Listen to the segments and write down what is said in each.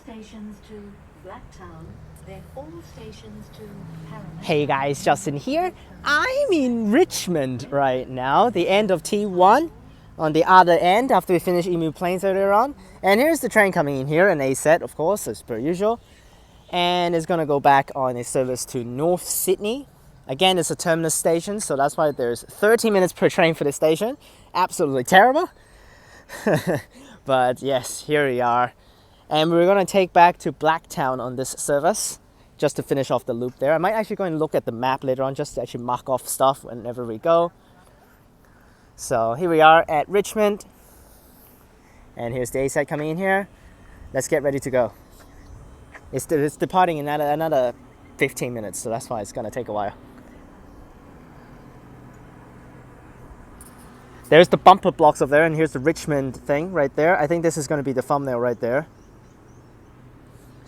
stations to Blacktown, then all stations to Penrith. Hey guys, Justin here. I'm in Richmond right now, the end of T1 on the other end after we finished Emu Plains earlier on. And here's the train coming in here, an A set of course, as per usual. And it's gonna go back on a service to North Sydney. Again, it's a Terminus station, so that's why there's 30 minutes per train for the station. Absolutely terrible. But yes, here we are. And we're gonna take back to Blacktown on this service, just to finish off the loop there. I might actually go and look at the map later on, just to actually mark off stuff whenever we go. So here we are at Richmond. And here's the A set coming in here. Let's get ready to go. It's departing in another 15 minutes, so that's why it's gonna take a while. There's the bumper blocks over there, and here's the Richmond thing right there. I think this is gonna be the thumbnail right there.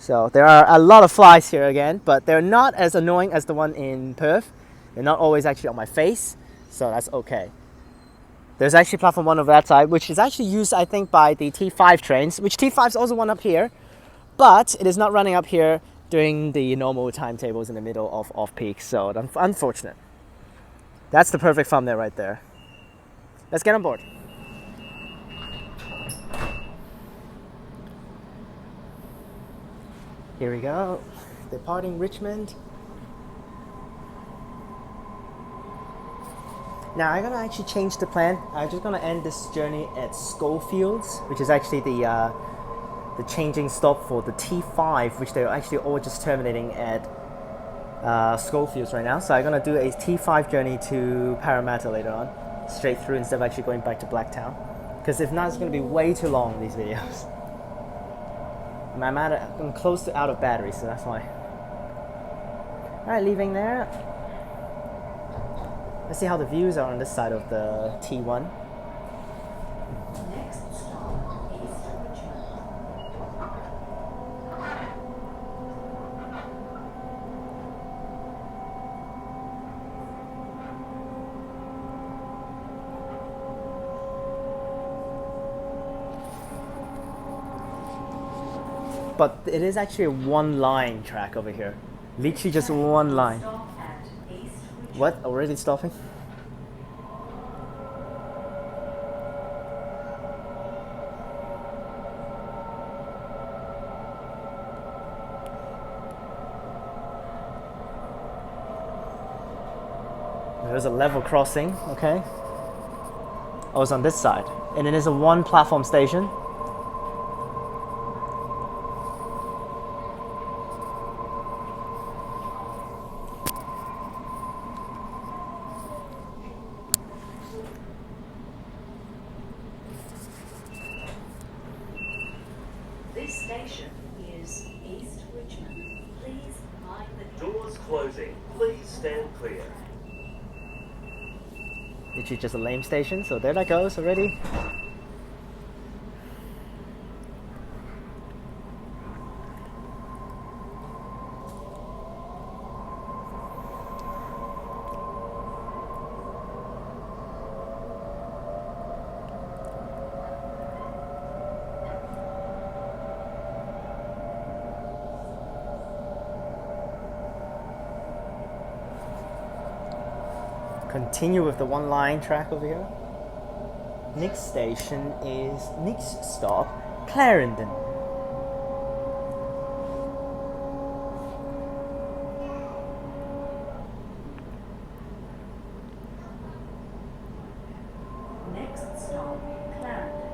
So there are a lot of flies here again, but they're not as annoying as the one in Perth. They're not always actually on my face, so that's okay. There's actually platform 1 over that side, which is actually used, I think, by the T5 trains, which T5's also one up here, but it is not running up here during the normal timetables in the middle of off-peak, so unfortunate. That's the perfect thumbnail right there. Let's get on board. Here we go, departing Richmond. Now I'm gonna actually change the plan. I'm just gonna end this journey at Schofields, which is actually the changing stop for the T5, which they're actually all just terminating at Schofields right now. So I'm gonna do a T5 journey to Parramatta later on, straight through instead of actually going back to Blacktown. Because if not, it's gonna be way too long, these videos. I'm close to out of battery, so that's why. Alright, leaving there. Let's see how the views are on this side of the T1. Next stop is Richmond. But it is actually a one-line track over here. Literally just one line. Stop at East Richmond. What? Already stopping? There's a level crossing, okay. Oh, it's on this side. And it is a one platform station. This station is East Richmond. Please mind the Doors closing. Please stand clear. Literally just a lame station, so there that goes already. Continue with the one line track over here. Next station is, next stop, Clarendon. next stop, Clarendon.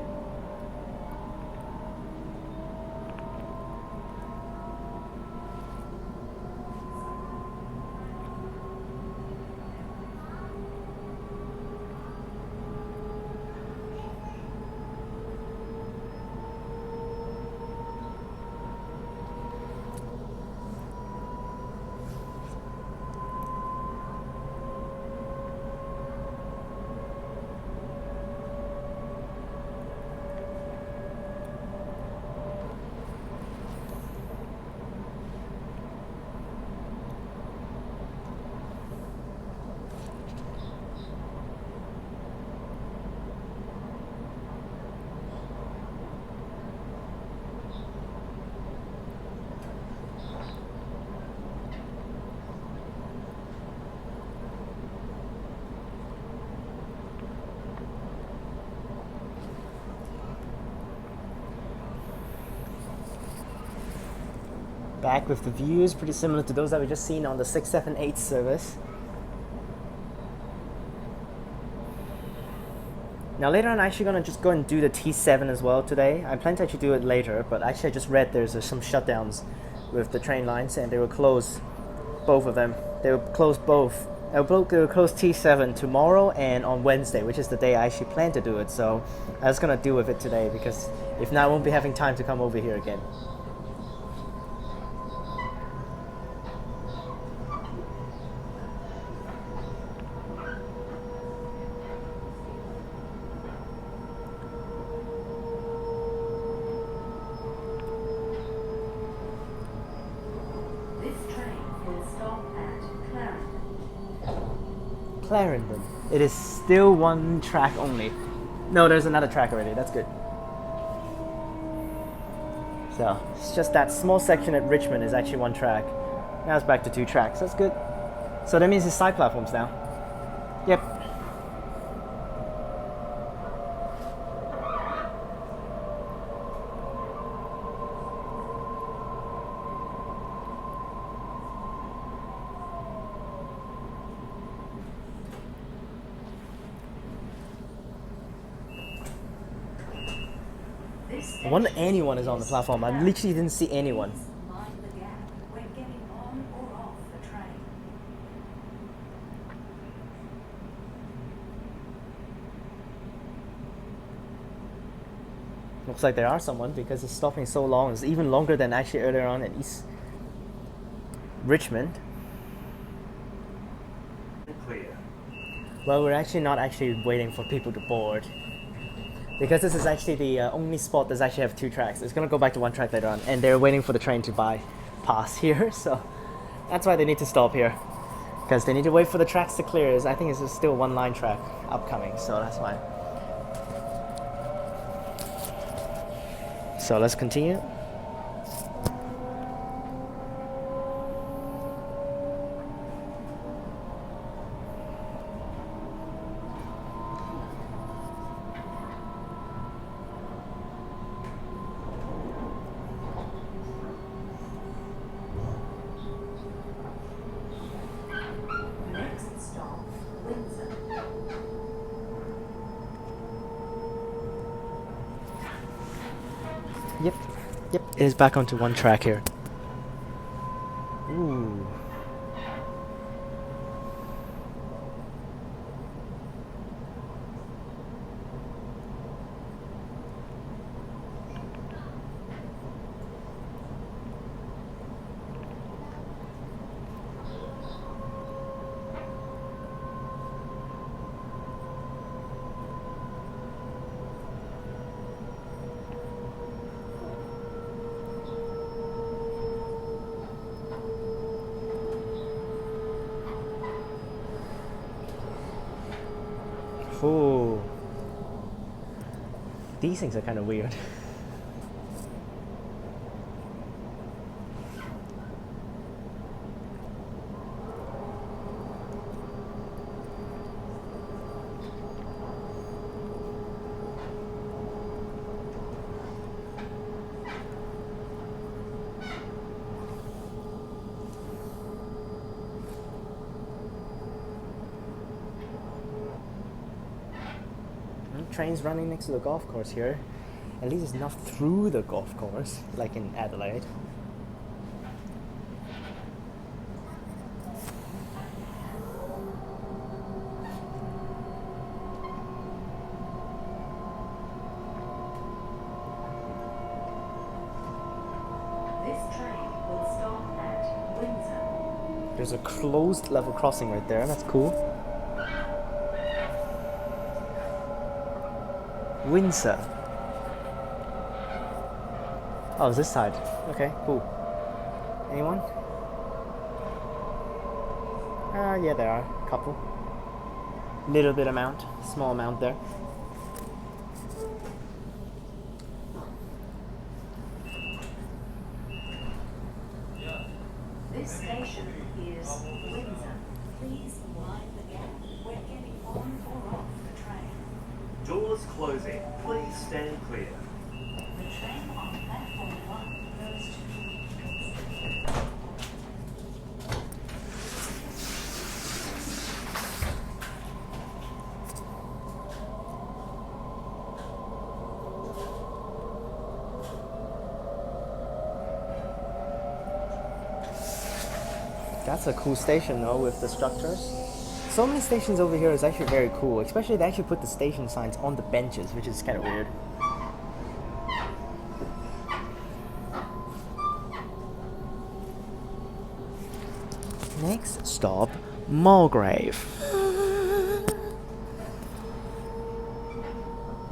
Back with the views, pretty similar to those that we just seen on the 678 service. Now later on, I'm actually gonna just go and do the T7 as well today. I plan to actually do it later, but actually I just read there's some shutdowns with the train lines, and they will close both of them. They will close both. They will close T7 tomorrow and on Wednesday, which is the day I actually plan to do it. So I was gonna deal with it today, because if not, I won't be having time to come over here again. Clarendon. It is still one track only. No, there's another track already. That's good. So it's just that small section at Richmond is actually one track. Now it's back to 2 tracks. That's good. So that means it's side platforms now. Yep. I wonder if anyone is on the platform. I literally didn't see anyone. Mind the gap. We're getting on or off the train. Looks like there are someone, because it's stopping so long. It's even longer than actually earlier on at East Richmond. Clear. Well, we're actually not actually waiting for people to board, because this is actually the only spot that's actually have 2 tracks. It's gonna go back to 1 track later on, and they're waiting for the train to bypass here, so that's why they need to stop here, because they need to wait for the tracks to clear. I think it's still 1 line track upcoming, so that's why. So let's continue. Next stop, Windsor. Yep, it is back onto 1 track here. Ooh. Ooh. These things are kind of weird. Trains running next to the golf course here. At least it's not through the golf course like in Adelaide. This train will stop at Windsor. There's a closed level crossing right there. That's cool. Windsor. Oh, it's this side. Okay, cool. Anyone? Yeah, there are a couple. Little bit amount, small amount there. This station is Windsor. Please mind the gap. We're getting on or off the train. Doors closing. Please stand clear. The train on platform 1 goes to That's a cool station though with the structures. So many stations over here is actually very cool, especially they actually put the station signs on the benches, which is kind of weird. Next stop, Mulgrave.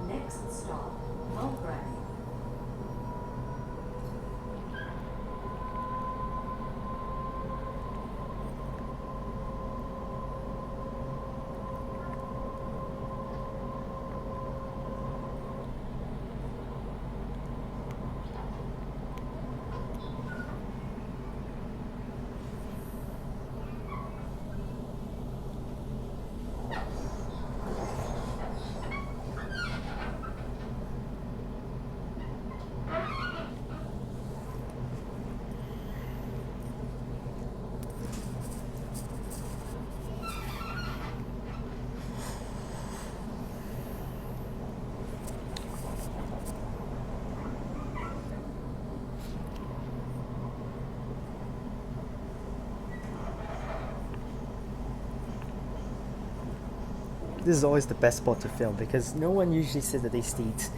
Next stop, Mulgrave. This is always the best spot to film because no one usually sits at these seats,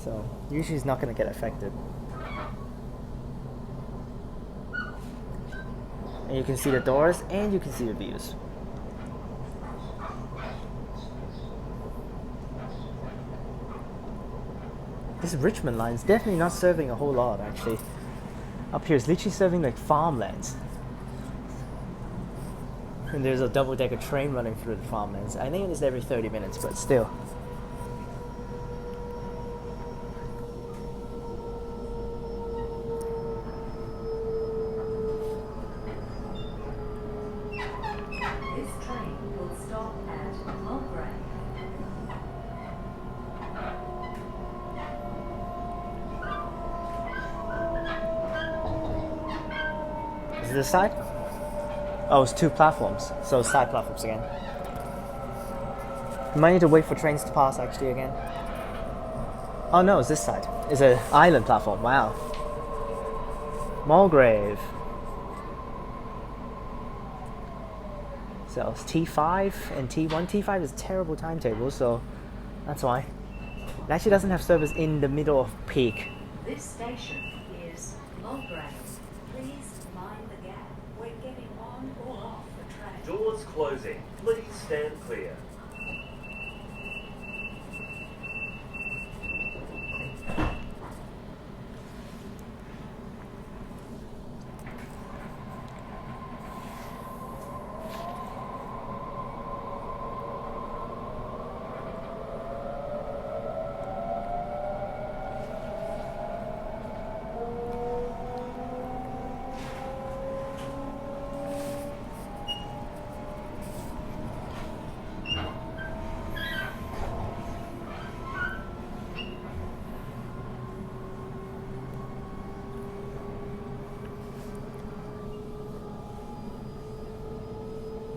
so usually it's not going to get affected. And you can see the doors and you can see the views. This Richmond line is definitely not serving a whole lot actually. Up here it's literally serving like farmlands. And there's a double-decker train running through the farmlands. I think it's every 30 minutes, but still. This train will stop at Mulgrave. Is it this side? Oh, it's two platforms, so side platforms again. You might need to wait for trains to pass actually again. Oh no, it's this side. It's an island platform, wow. Mulgrave. So it's T5 and T1. T5 is a terrible timetable, so that's why. It actually doesn't have service in the middle of peak. This station is Mulgrave. Please mind the gap. We're getting on or off the track. Doors closing. Please stand clear.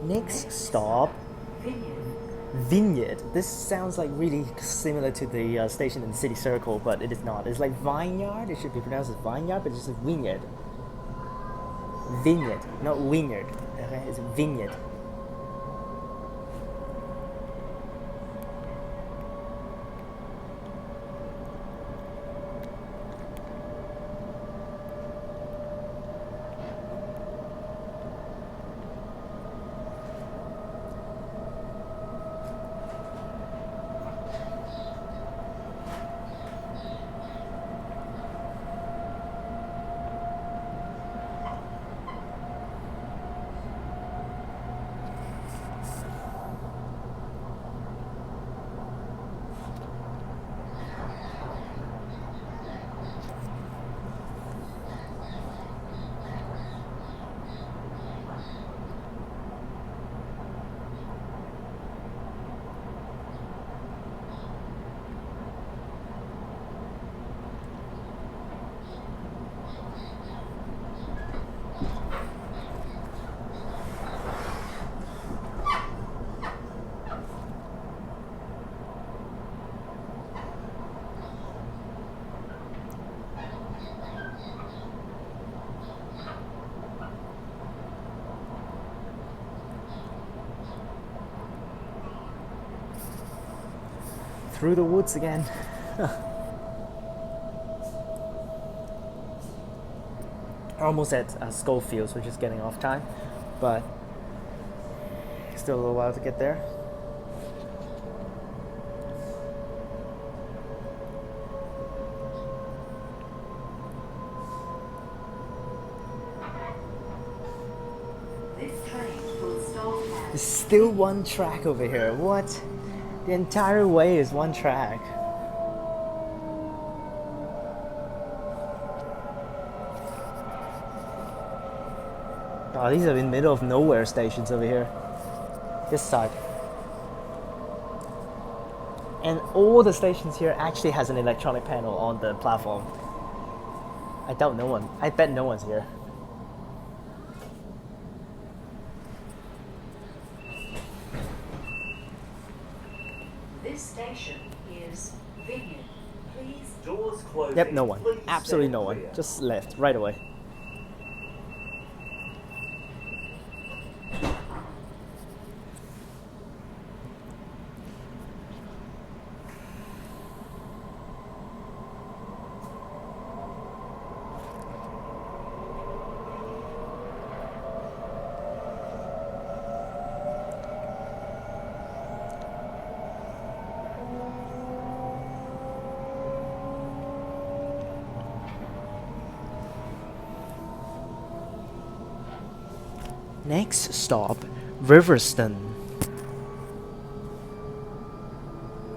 Next stop, Vineyard. This sounds like really similar to the station in the city circle, but it is not. It's like Vineyard. It should be pronounced as Vineyard, but it's just Vineyard. Vineyard, not Vineyard. Okay, it's Vineyard. through the woods again. Almost at Schofields, which is getting off time, but still a little while to get there. This train will stop at There's still one track over here. What? The entire way is one track. Oh, these are in middle of nowhere stations over here. This side. And all the stations here actually has an electronic panel on the platform. I doubt no one. I bet no one's here. this station is Vineyard. Please. Doors closing. Yep, no one. Please Absolutely stand no one. clear. Just left right away. Next stop, Riverstone.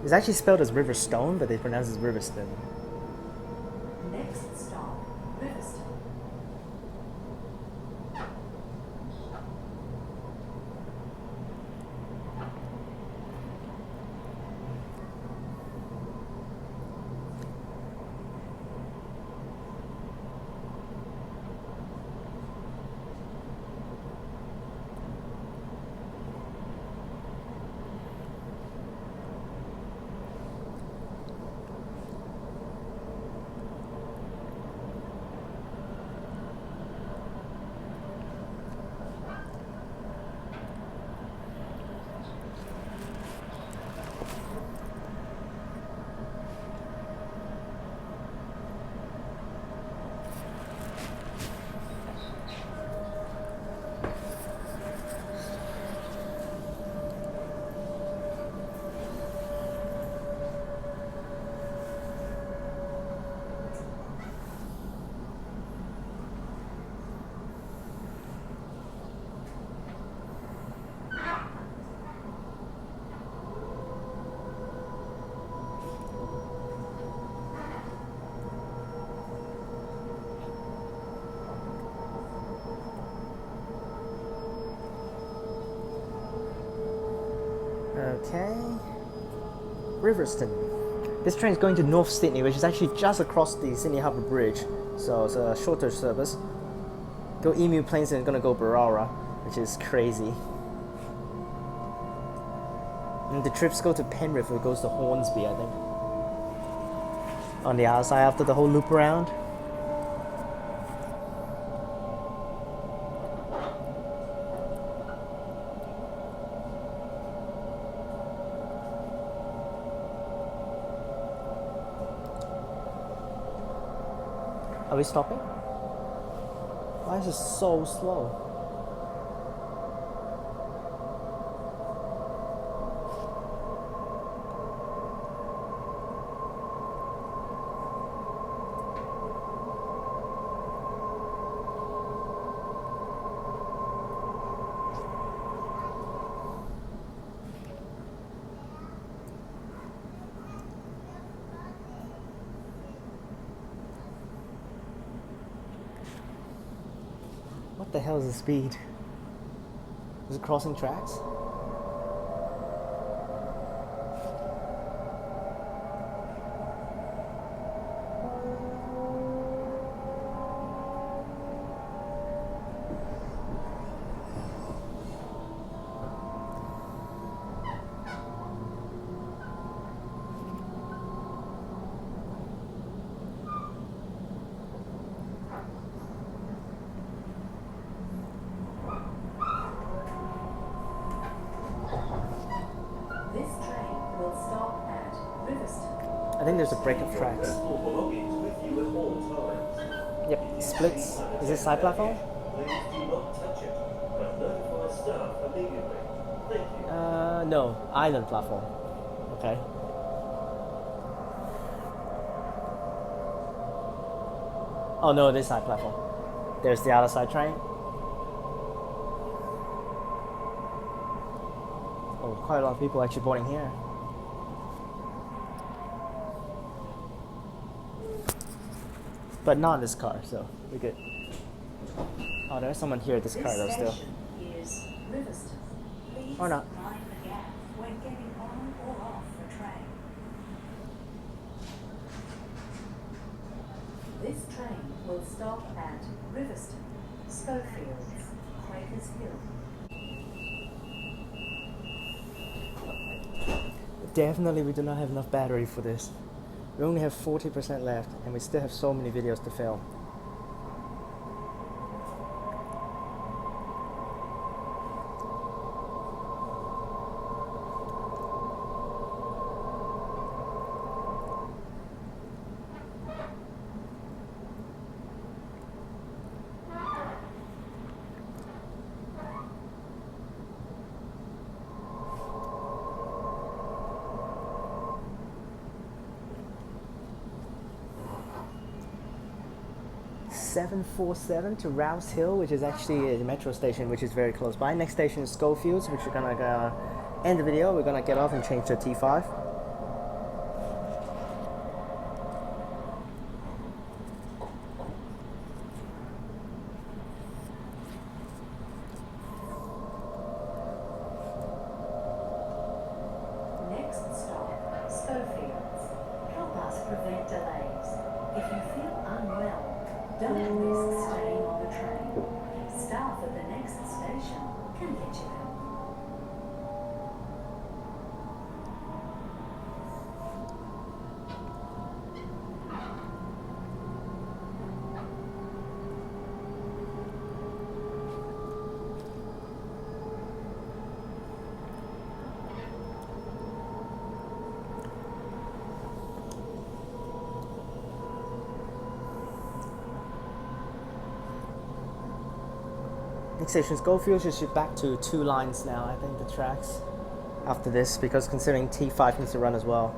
It's actually spelled as Riverstone, but they pronounce it as Riverstone. Next stop, Riverstone. Okay. Riverstone. This train is going to North Sydney, which is actually just across the Sydney Harbour Bridge, so it's a shorter service. Go Emu Plains and it's gonna go Waratah, which is crazy. And the trips go to Penrith, or goes to Hornsby, I think. On the other side after the whole loop around. Are we stopping? Why is it so slow? What the hell is the speed? Is it crossing tracks? I think there's a break of tracks. Personal belongings with you at all times. Yep, splits. Is this side platform? Please do not touch it, but notify staff immediately. Thank you. No, island platform. Okay. Oh no, this side platform. There's the other side train. Oh, quite a lot of people actually boarding here. But not in this car, so we're good. Oh, there's someone here at this car though still. Station is Riverston. Please Or not. mind the gap when getting on or off the train. This train will stop at Riverston, Schofields, Quakers Hill. Definitely we do not have enough battery for this. We only have 40% left and we still have so many videos to film. (747) to Rouse Hill, which is actually a metro station which is very close by. Next station is Schofields, which we're gonna end the video. We're gonna get off and change to T5. Next stop, Schofields. Help us prevent delays. If you feel unwell, don't risk staying on the train. Staff at the next station can get you help. Next station is Schofields. You should back to 2 lines now, I think, the tracks after this, because considering T5 needs to run as well.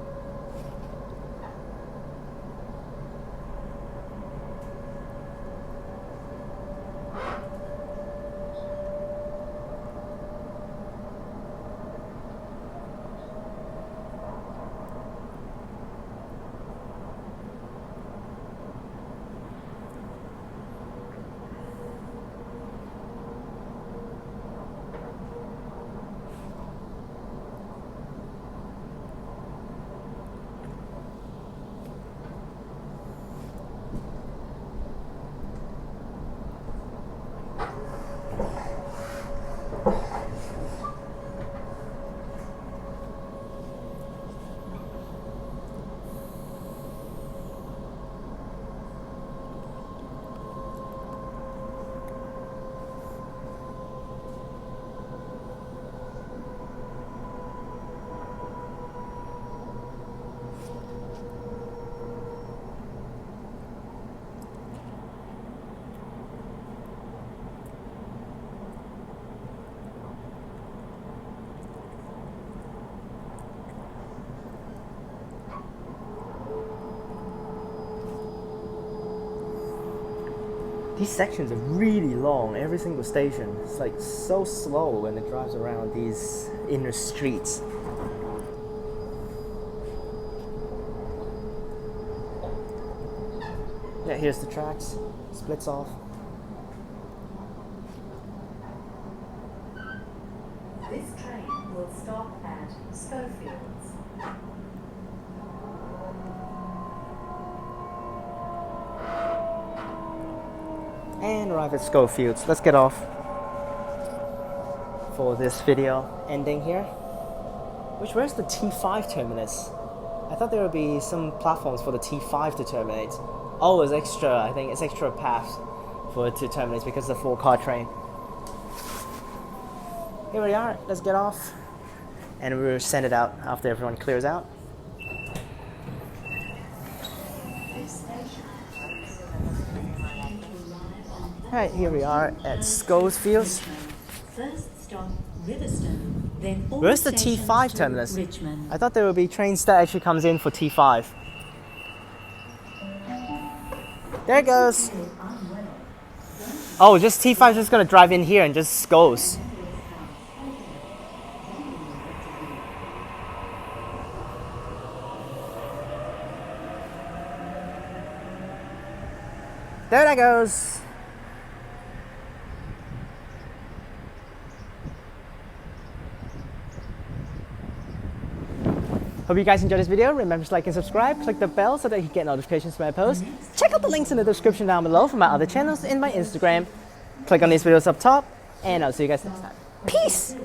These sections are really long, every single station. It's like so slow when it drives around these inner streets. Yeah, here's the tracks. Splits off. This train will stop at Schofields. And arrive at Schofields. Let's get off for this video ending here. Where's the T5 terminus? I thought there would be some platforms for the T5 to terminate. Oh, it's extra. I think it's extra path for it to terminate because it's a 4-car train. Here we are. Let's get off, and we'll send it out after everyone clears out. Right, here we are at Schofields. First stop, Riverstone, then all Where's the stations T5 to terminus? Richmond. I thought there would be trains that actually comes in for T5. There it goes. Oh, just T5 is just gonna drive in here and just goes. There that goes. Hope you guys enjoyed this video. Remember to like and subscribe, click the bell so that you get notifications when I post. Check out the links in the description down below for my other channels and my Instagram. Click on these videos up top, and I'll see you guys next time. Peace!